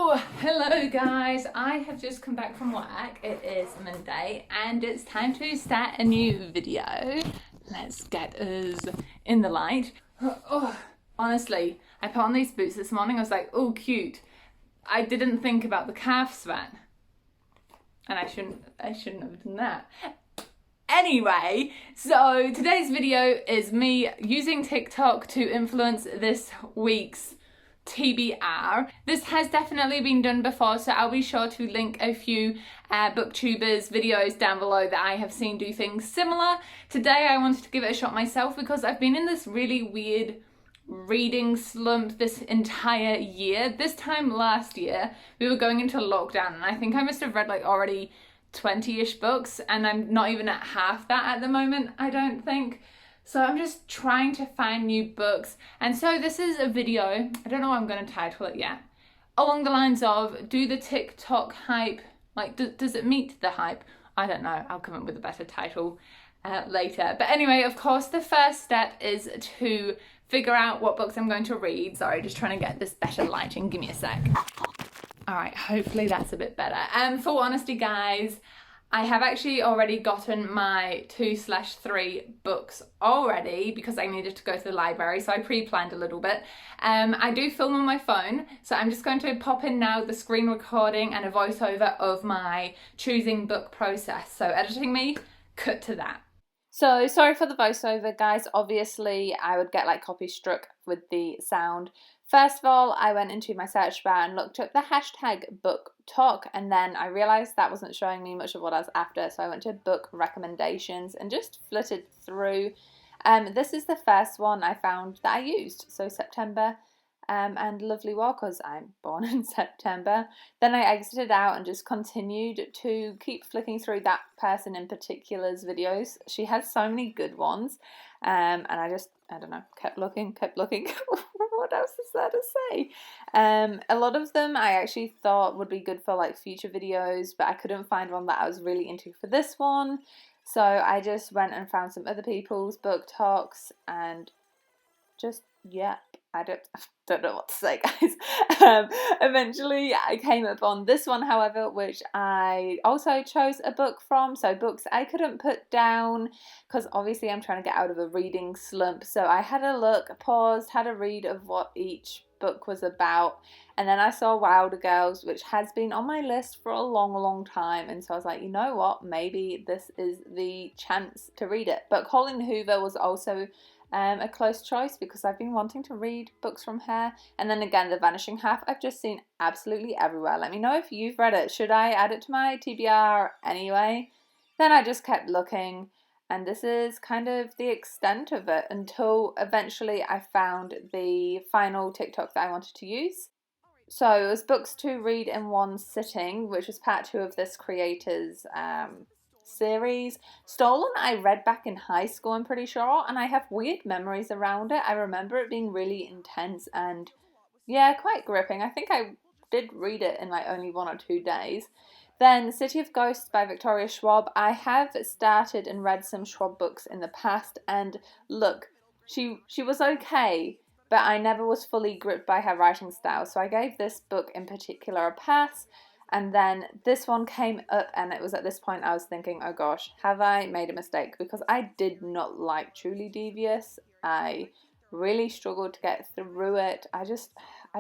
Oh, hello guys. I have just come back from work. It is Monday and it's time to start a new video. Let's get us in the light. Oh, honestly, I put on these boots this morning. I was like, oh, cute. I didn't think about the calf sweat. And I shouldn't have done that. Anyway, so today's video is me using TikTok to influence this week's TBR. This has definitely been done before, so I'll be sure to link a few booktubers videos down below that I have seen do things similar. Today I wanted to give it a shot myself because I've been in this really weird reading slump this entire year. This time last year we were going into lockdown and I think I must have read like already 20-ish books, and I'm not even at half that at the moment, I don't think. So I'm just trying to find new books. And so this is a video, I don't know what I'm going to title it yet, along the lines of, do the TikTok hype, like does it meet the hype? I don't know, I'll come up with a better title later. But anyway, of course, the first step is to figure out what books I'm going to read. Sorry, just trying to get this better lighting, give me a sec. All right, hopefully that's a bit better. Full honesty, guys, I have actually already gotten my 2/3 books already because I needed to go to the library, so I pre-planned a little bit. I do film on my phone, so I'm just going to pop in now the screen recording and a voiceover of my choosing book process. So editing me, cut to that. So sorry for the voiceover, guys. Obviously, I would get like copy struck with the sound. First of all, I went into my search bar and looked up the hashtag book talk, and then I realised that wasn't showing me much of what I was after, so I went to book recommendations and just flitted through. This is the first one I found that I used, so September, and Lovely War, because I'm born in September. Then I exited out and just continued to keep flicking through that person in particular's videos. She has so many good ones, and I don't know, kept looking. What else is there to say? A lot of them I actually thought would be good for like future videos, but I couldn't find one that I was really into for this one. So I just went and found some other people's book talks and just, yeah, I don't know what to say, guys. Eventually I came upon this one, however, which I also chose a book from. So books I couldn't put down because obviously I'm trying to get out of a reading slump. So I had a look, paused, had a read of what each book was about, and then I saw Wilder Girls, which has been on my list for a long time, and so I was like, you know what, maybe this is the chance to read it. But Colleen Hoover was also a close choice because I've been wanting to read books from her. And then again, The Vanishing Half, I've just seen absolutely everywhere. Let me know if you've read it. Should I add it to my TBR anyway? Then I just kept looking, and this is kind of the extent of it until eventually I found the final TikTok that I wanted to use. So it was books to read in one sitting, which was part 2 of this creator's series. Stolen I read back in high school, I'm pretty sure, and I have weird memories around it. I remember it being really intense and, yeah, quite gripping. I think I did read it in like only 1 or 2 days. Then City of Ghosts by Victoria Schwab. I have started and read some Schwab books in the past, and look, she was okay, but I never was fully gripped by her writing style, so I gave this book in particular a pass. And then this one came up, and it was at this point I was thinking, oh gosh, have I made a mistake? Because I did not like Truly Devious. I really struggled to get through it. I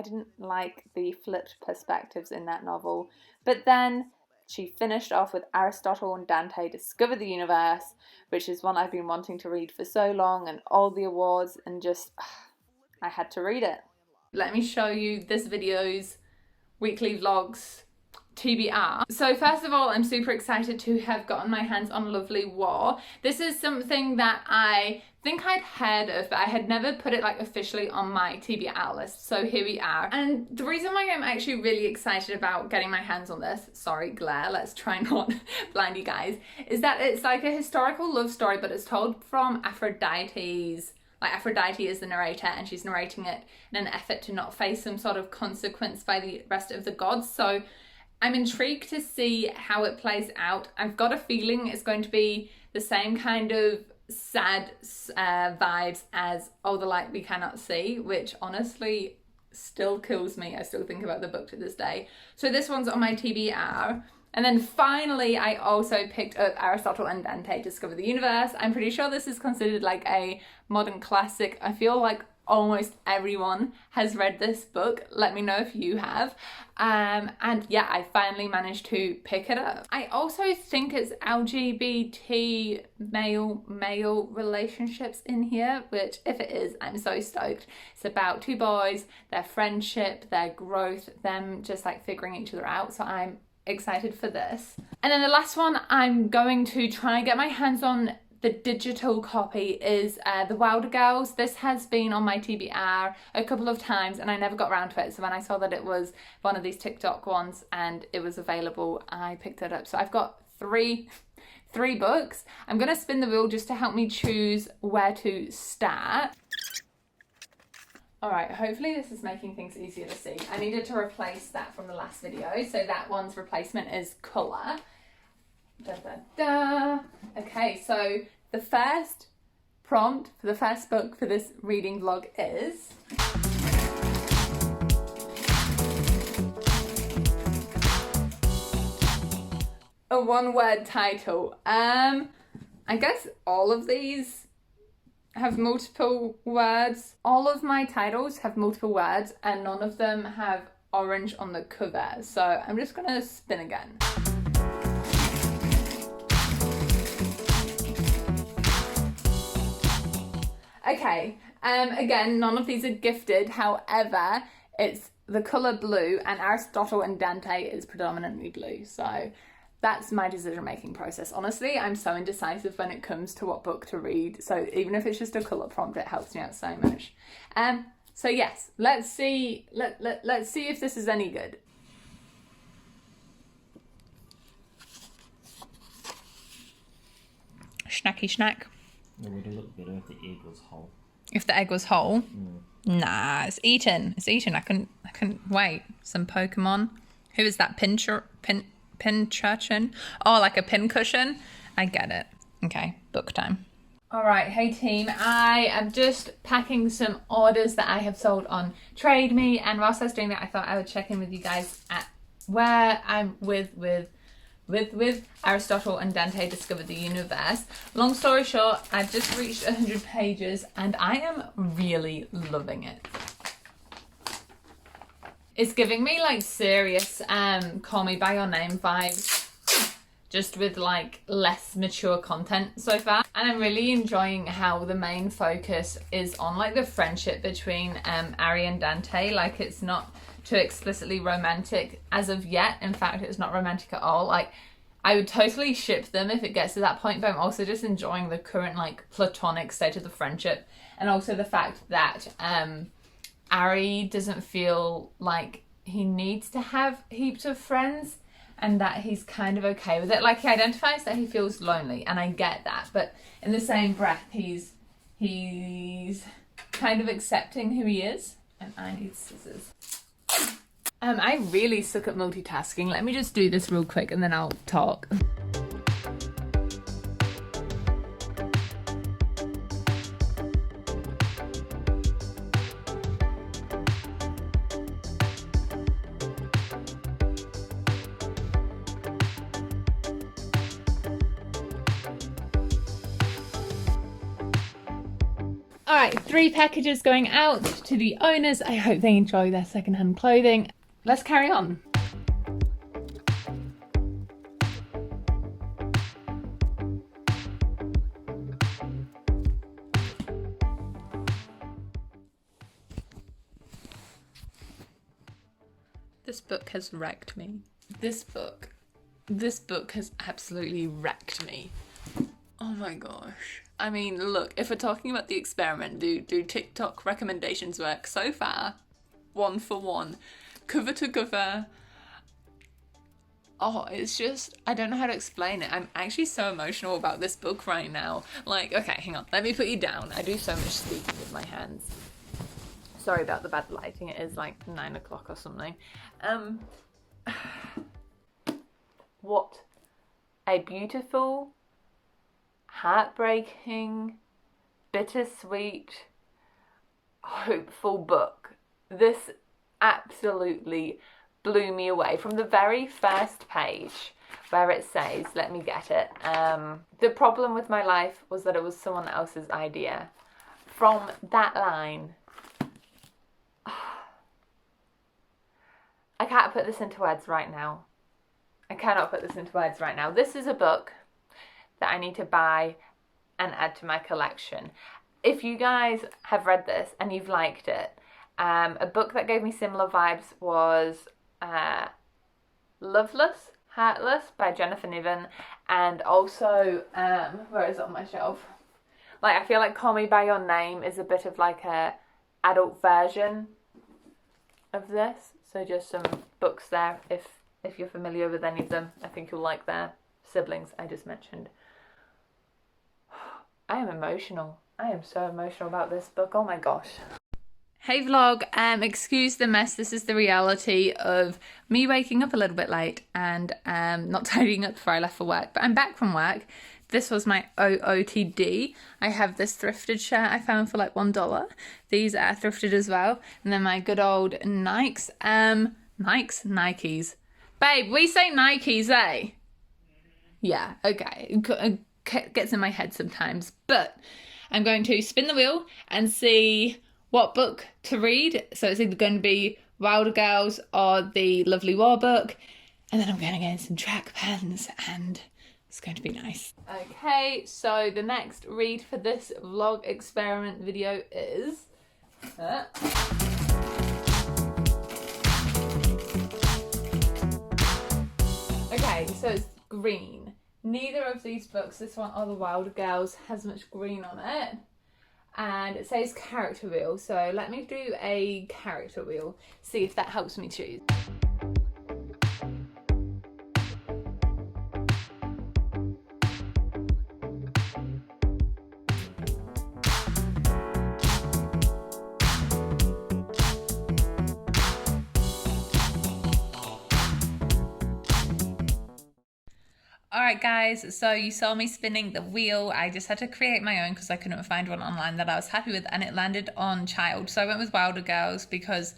didn't like the flipped perspectives in that novel. But then she finished off with Aristotle and Dante Discover the Universe, which is one I've been wanting to read for so long, and all the awards, and just, I had to read it. Let me show you this video's weekly vlogs TBR. So first of all, I'm super excited to have gotten my hands on Lovely War. This is something that I think I'd heard of, but I had never put it like officially on my TBR list. So here we are. And the reason why I'm actually really excited about getting my hands on this, sorry glare, let's try not blind you guys, is that it's like a historical love story, but it's told from Aphrodite's, like Aphrodite is the narrator and she's narrating it in an effort to not face some sort of consequence by the rest of the gods. So I'm intrigued to see how it plays out. I've got a feeling it's going to be the same kind of sad vibes as Oh, the Light We Cannot See, which honestly still kills me. I still think about the book to this day. So this one's on my TBR. And then finally, I also picked up Aristotle and Dante, Discover the Universe. I'm pretty sure this is considered like a modern classic. I feel like almost everyone has read this book. Let me know if you have. And yeah, I finally managed to pick it up. I also think it's LGBT male relationships in here, which if it is, I'm so stoked. It's about two boys, their friendship, their growth, them just like figuring each other out. So I'm excited for this. And then the last one I'm going to try and get my hands on the digital copy is The Wilder Girls. This has been on my TBR a couple of times and I never got around to it. So when I saw that it was one of these TikTok ones and it was available, I picked it up. So I've got three books. I'm gonna spin the wheel just to help me choose where to start. All right, hopefully this is making things easier to see. I needed to replace that from the last video. So that one's replacement is colour. Da, da, da. Okay, so the first prompt for the first book for this reading vlog is... a one-word title. I guess all of these have multiple words. All of my titles have multiple words and none of them have orange on the cover. So I'm just gonna spin again. Okay, again, none of these are gifted. However, it's the colour blue and Aristotle and Dante is predominantly blue. So that's my decision-making process. Honestly, I'm so indecisive when it comes to what book to read. So even if it's just a colour prompt, it helps me out so much. So yes, let's see. Let's see if this is any good. Snacky snack. It would have looked better if the egg was whole. If the egg was whole? Nah, it's eaten. It's eaten. I couldn't wait. Some Pokemon. Who is that? Pincushion? Oh, like a pincushion? I get it. Okay, book time. All right, hey team. I am just packing some orders that I have sold on Trade Me, and whilst I was doing that, I thought I would check in with you guys at where I'm with Aristotle and Dante Discover the Universe. Long story short, I've just reached 100 pages and I am really loving it. It's giving me like serious Call Me By Your Name vibes, just with like less mature content so far. And I'm really enjoying how the main focus is on like the friendship between Ari and Dante. Like it's not too explicitly romantic as of yet. In fact, it's not romantic at all. Like I would totally ship them if it gets to that point, but I'm also just enjoying the current like platonic state of the friendship, and also the fact that Ari doesn't feel like he needs to have heaps of friends and that he's kind of okay with it. Like he identifies that he feels lonely, and I get that, but in the same breath he's kind of accepting who he is. And I need scissors. I really suck at multitasking. Let me just do this real quick and then I'll talk. All right, 3 packages going out to the owners. I hope they enjoy their secondhand clothing. Let's carry on. This book has wrecked me. This book has absolutely wrecked me. Oh my gosh. I mean, look, if we're talking about the experiment, do TikTok recommendations work? So far, 1 for 1. Cover to cover. Oh, it's just, I don't know how to explain it. I'm actually so emotional about this book right now. Like, okay, hang on. Let me put you down. I do so much speaking with my hands. Sorry about the bad lighting. It is like 9 o'clock or something. What a beautiful, heartbreaking, bittersweet, hopeful book This absolutely blew me away. From the very first page where it says, let me get it, the problem with my life was that it was someone else's idea. From that line, I can't put this into words right now. I cannot put this into words right now. This is a book that I need to buy and add to my collection. If you guys have read this and you've liked it, a book that gave me similar vibes was Loveless, Heartless by Jennifer Niven, and also, where is it on my shelf? Like, I feel like Call Me By Your Name is a bit of like a adult version of this. So just some books there, if you're familiar with any of them. I think you'll like their siblings I just mentioned. I am emotional. I am so emotional about this book. Oh my gosh. Hey vlog, excuse the mess. This is the reality of me waking up a little bit late and not tidying up before I left for work. But I'm back from work. This was my OOTD. I have this thrifted shirt I found for like $1. These are thrifted as well. And then my good old Nikes. Nikes. Babe, we say Nikes, eh? Yeah, okay. It gets in my head sometimes. But I'm going to spin the wheel and see what book to read. So it's either going to be Wilder Girls or the Lovely War book. And then I'm going to get some track pens and it's going to be nice. Okay, so the next read for this vlog experiment video is... Okay, so it's green. Neither of these books, this one or the Wilder Girls, has much green on it. And it says character wheel, so let me do a character wheel, see if that helps me choose. Alright guys, so you saw me spinning the wheel. I just had to create my own because I couldn't find one online that I was happy with, and it landed on child. So I went with Wilder Girls because,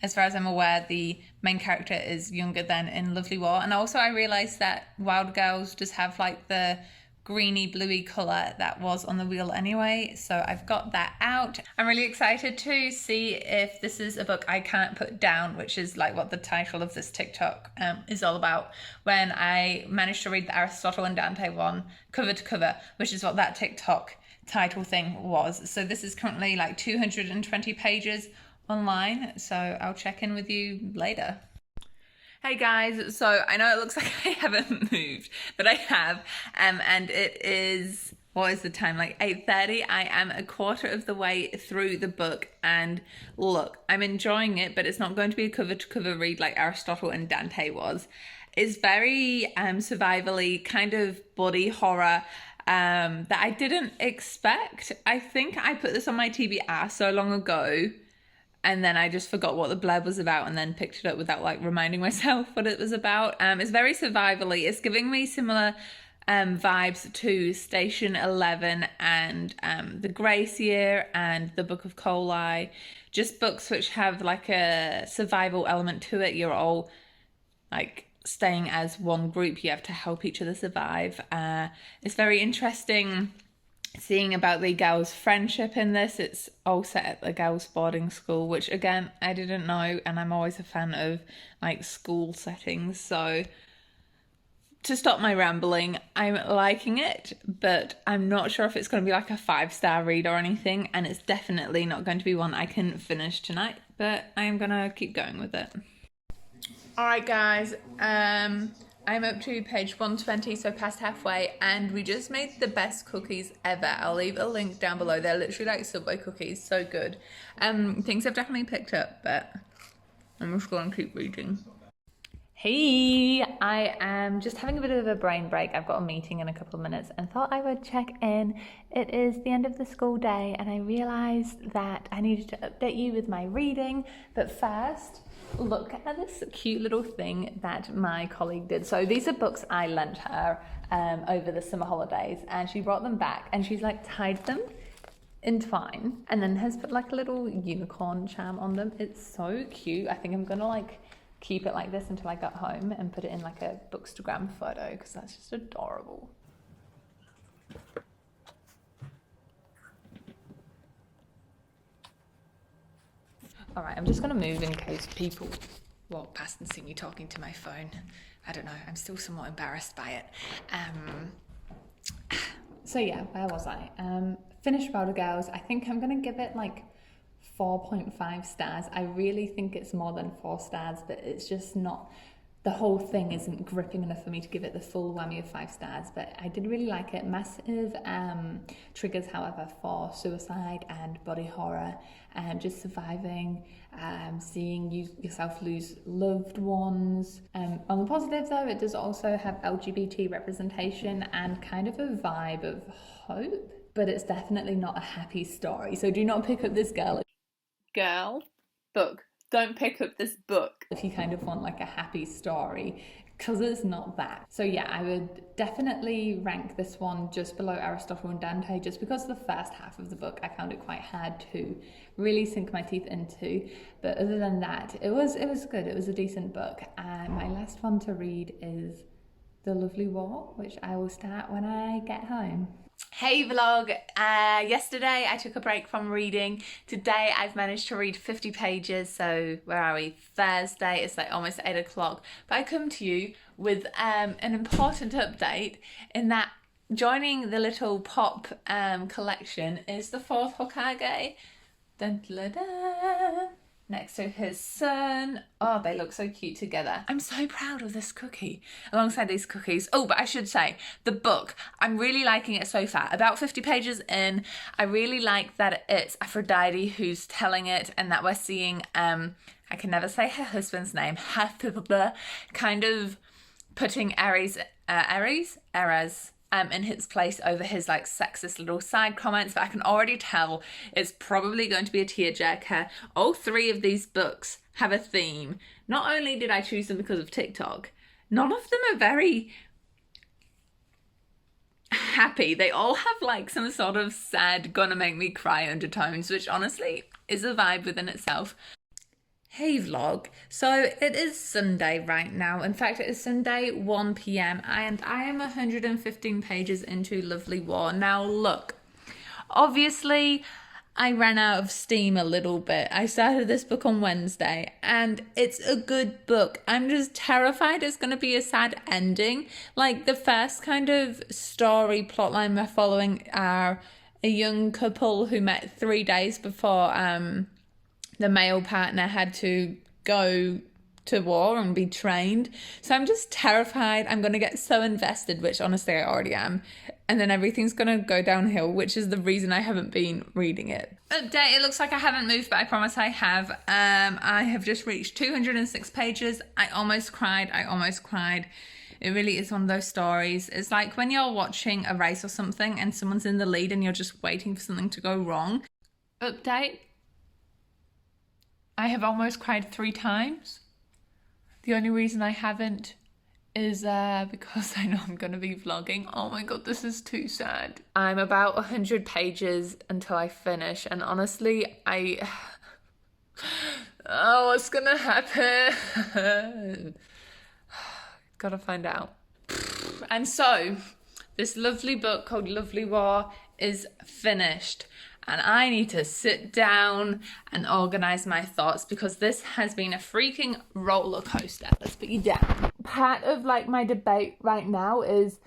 as far as I'm aware, the main character is younger than in Lovely War. And also I realised that Wilder Girls just have like the greeny bluey colour that was on the wheel anyway, so I've got that out. I'm really excited to see if this is a book I can't put down, which is like what the title of this TikTok is all about, when I managed to read the Aristotle and Dante one cover to cover, which is what that TikTok title thing was. So this is currently like 220 pages online, so I'll check in with you later. Hey guys, so I know it looks like I haven't moved, but I have, and it is, what is the time, like 8:30? I am a quarter of the way through the book, and look, I'm enjoying it, but it's not going to be a cover-to-cover read like Aristotle and Dante was. It's very survivally, kind of body horror that I didn't expect. I think I put this on my TBR so long ago, and then I just forgot what the blurb was about and then picked it up without like reminding myself what it was about. It's very survivally. It's giving me similar vibes to Station 11 and The Grace Year and The Book of Coli. Just books which have like a survival element to it. You're all like staying as one group. You have to help each other survive. It's very interesting seeing about the girls' friendship in this. It's all set at the girls' boarding school, which again, I didn't know, and I'm always a fan of like school settings. So to stop my rambling, I'm liking it, but I'm not sure if it's going to be like a 5-star read or anything, and it's definitely not going to be one I can finish tonight, but I'm gonna keep going with it. Alright guys, I'm up to page 120, so past halfway, and we just made the best cookies ever. I'll leave a link down below. They're literally like Subway cookies, so good. Things have definitely picked up, but I'm just going to keep reading. Hey, I am just having a bit of a brain break. I've got a meeting in a couple of minutes and thought I would check in. It is the end of the school day and I realised that I needed to update you with my reading. But first, look at this cute little thing that my colleague did. So these are books I lent her over the summer holidays, and she brought them back and she's like tied them entwine, and then has put like a little unicorn charm on them. It's so cute. I think I'm gonna like keep it like this until I got home and put it in like a Bookstagram photo because that's just adorable. All right, I'm just gonna move in case people walk past and see me talking to my phone. I don't know, I'm still somewhat embarrassed by it. So yeah, where was I? Finished Vlog³. I think I'm gonna give it like 4.5 stars. I really think it's more than 4 stars, but it's just not, the whole thing isn't gripping enough for me to give it the full whammy of 5 stars, but I did really like it. Massive triggers, however, for suicide and body horror, and just surviving, seeing yourself lose loved ones. On the positive though, it does also have LGBT representation and kind of a vibe of hope, but it's definitely not a happy story. So do not pick up this book. Don't pick up this book if you kind of want like a happy story, because it's not that. So yeah, I would definitely rank this one just below Aristotle and Dante, just because the first half of the book I found it quite hard to really sink my teeth into. But other than that, it was good. It was a decent book. And my last one to read is The Lovely War, which I will start when I get home. Hey vlog, yesterday I took a break from reading. Today I've managed to read 50 pages, so where are we? Thursday, it's like almost 8 o'clock. But I come to you with an important update in that joining the little pop collection is the 4th Hokage. Dun, dun, dun, next to his son. Oh, they look so cute together. I'm so proud of this cookie alongside these cookies. Oh, but I should say, the book, I'm really liking it so far. About 50 pages in, I really like that it's Aphrodite who's telling it, and that we're seeing, I can never say her husband's name, kind of putting Ares in his place over his like sexist little side comments, but I can already tell it's probably going to be a tearjerker. All 3 of these books have a theme. Not only did I choose them because of TikTok, none of them are very happy. They all have like some sort of sad, gonna make me cry undertones, which honestly is a vibe within itself. Hey vlog, so it is Sunday right now. In fact, it is Sunday 1 p.m. and I am 115 pages into Lovely War. Now look, obviously I ran out of steam a little bit. I started this book on Wednesday and it's a good book. I'm just terrified it's going to be a sad ending. Like the first kind of story plotline we're following are a young couple who met 3 days before the male partner had to go to war and be trained. So I'm just terrified I'm going to get so invested, which honestly I already am. And then everything's going to go downhill, which is the reason I haven't been reading it. Update, it looks like I haven't moved, but I promise I have. I have just reached 206 pages. I almost cried. It really is one of those stories. It's like when you're watching a race or something and someone's in the lead and you're just waiting for something to go wrong. Update. I have almost cried 3 times. The only reason I haven't is because I know I'm going to be vlogging. Oh my god, this is too sad. I'm about 100 pages until I finish, and honestly, oh, what's gonna happen? Gotta find out. And so, this lovely book called Lovely War is finished. And I need to sit down and organize my thoughts because this has been a freaking roller coaster. Let's put you down. Part of like my debate right now is,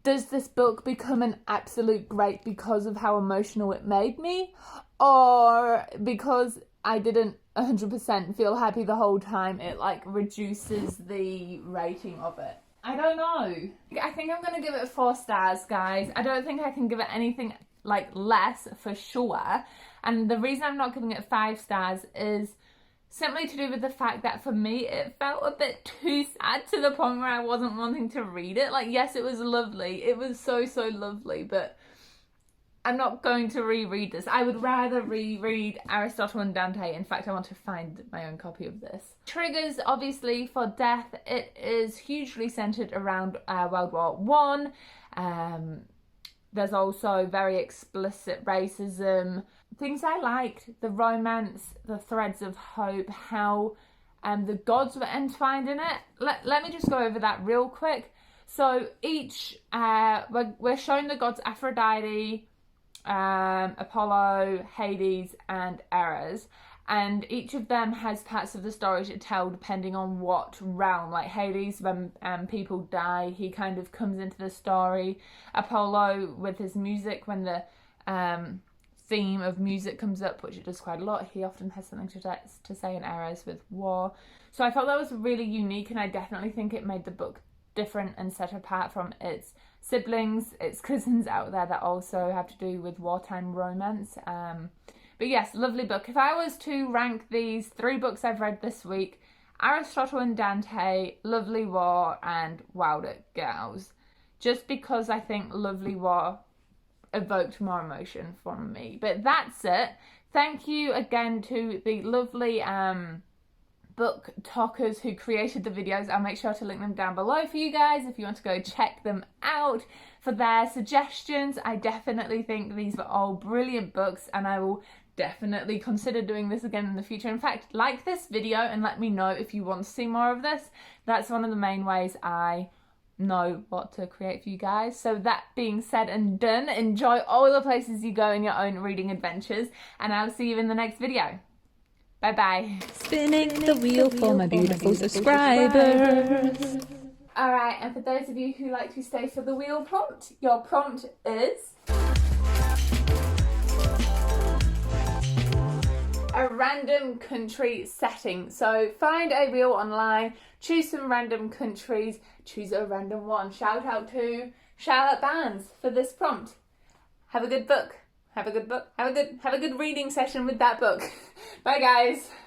does this book become an absolute great because of how emotional it made me? Or because I didn't 100% feel happy the whole time, it like reduces the rating of it? I don't know. I think I'm going to give it 4 stars, guys. I don't think I can give it anything like less for sure, and the reason I'm not giving it 5 stars is simply to do with the fact that for me it felt a bit too sad to the point where I wasn't wanting to read it. Like, yes, it was lovely, it was so lovely, but I'm not going to reread this. I would rather reread Aristotle and Dante. In fact, I want to find my own copy of this. Triggers, obviously, for death, it is hugely centered around World War I. there's also very explicit racism. Things I liked, the romance, the threads of hope, how the gods were entwined in it. Let me just go over that real quick. So each, we're shown the gods Aphrodite, Apollo, Hades and Eros, and each of them has parts of the story to tell depending on what realm. Like Hades, when people die, he kind of comes into the story. Apollo with his music, when the theme of music comes up, which it does quite a lot, he often has something to say in Eros with war. So I thought that was really unique, and I definitely think it made the book different and set apart from its siblings, its cousins out there that also have to do with wartime romance. But yes, lovely book. If I was to rank these 3 books I've read this week, Aristotle and Dante, Lovely War and Wild at Girls, just because I think Lovely War evoked more emotion from me. But that's it. Thank you again to the lovely book talkers who created the videos. I'll make sure to link them down below for you guys if you want to go check them out for their suggestions. I definitely think these were all brilliant books, and I will definitely consider doing this again in the future. In fact, like this video and let me know if you want to see more of this. That's one of the main ways I know what to create for you guys. So that being said and done, enjoy all the places you go in your own reading adventures, and I'll see you in the next video. Bye bye. Spinning the wheel for my beautiful subscribers. Alright, and for those of you who like to stay for the wheel prompt, your prompt is a random country setting. So find a wheel online, choose some random countries, choose a random one. Shout out to Charlotte Barnes for this prompt. Have a good book. Have a good book. Have a good reading session with that book. Bye guys.